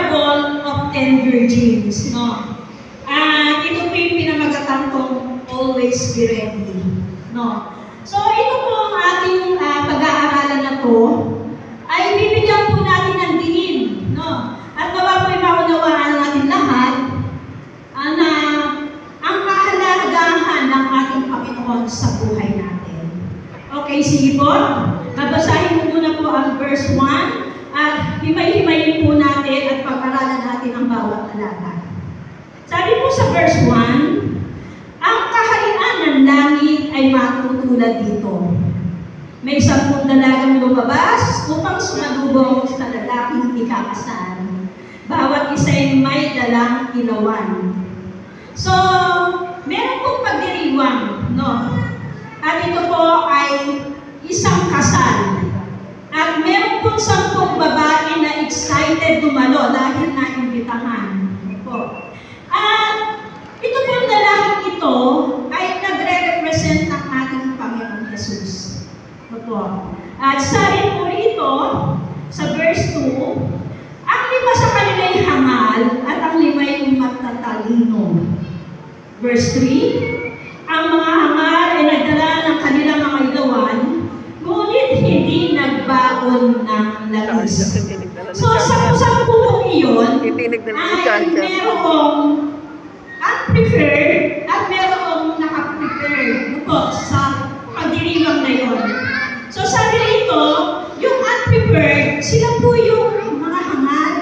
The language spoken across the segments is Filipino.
parable of 10 virgins, no? At ito po yung pinamagatang kong always be ready, no? So, ito po ang ating pag-aaralan na to, ay bibigyan po natin ng diin, no? At nawa po yung maunawaan natin lahat na ang kahalagahan ng ating Panginoon sa buhay natin. Okay, sige po. Babasahin mo muna po ang verse 1 at himay-himayin po natin at pag-aralan natin ang bawat talata. Sabi po sa verse 1, ang kaharian ng langit ay matutulad dito. May 10 dalagang lumabas upang sumalubong sa lalaking ikakasal. Bawat isa ay may dalang ilawan. So, meron pong pagdiriwang, no? At ito po ay isang kasal. At meron pong 10 babae na excited dumalo dahil naimbitahan. At ito pong lalaking ito ay nagre-represent ng ating Panginoon Jesus. At sabi po rito, sa verse 2, ang 5 sa kanila ay hangal at ang 5 ay matatalino. Verse 3, ang mga hangal ay nagdala ng kanilang mga ilawan, ngunit hindi nagbaon ng langis. So, sa pupong iyon, ay merong unprepared at merong nakaprepared sa pagdiriwang na yun. So, sabi rito, yung unprepared, sila po yung mga hangal,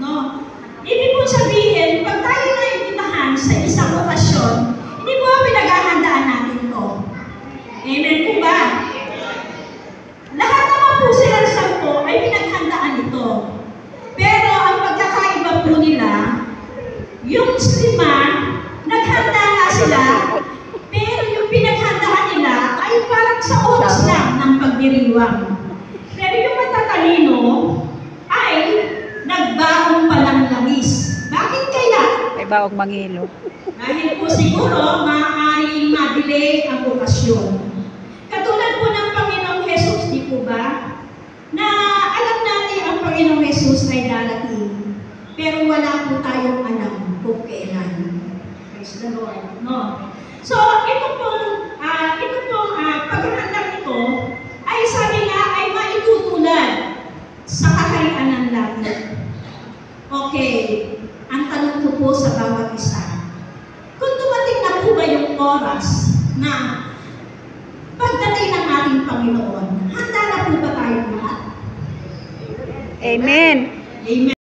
no? Ibig po sabihin, pag tayo na imbitahan sa isang okasyon, hindi po pinaghahandaan natin to. Amen po ba? Lahat naman po silang 10 ay pinaghandaan ito. Pero ang pagkakaiba po nila, yung 5, naghanda nga sila, pero yung pinaghandaan nila ay parang sa oras lang ng pagdiriwang. Pero yung matatalino ay nagbaon pa ng langis. Bakit kaya? May baong mangilo. Dahil po siguro maaaring ma-delay ang okasyon. Katulad po ng Panginoong Jesus, di po ba? Na alam natin ang Panginoong Jesus ay darating. Pero wala po tayong alam kung kailan. Praise the Lord. No? So, ito pong paghahandang ito ay sabi nga ay maitutulad sa kaharian ng langit. Okay, ang tanong ko po sa bawat isa, kung dumating na po ba yung oras na pagdating ng ating Panginoon, handa na po ba tayong lahat? Amen. Amen.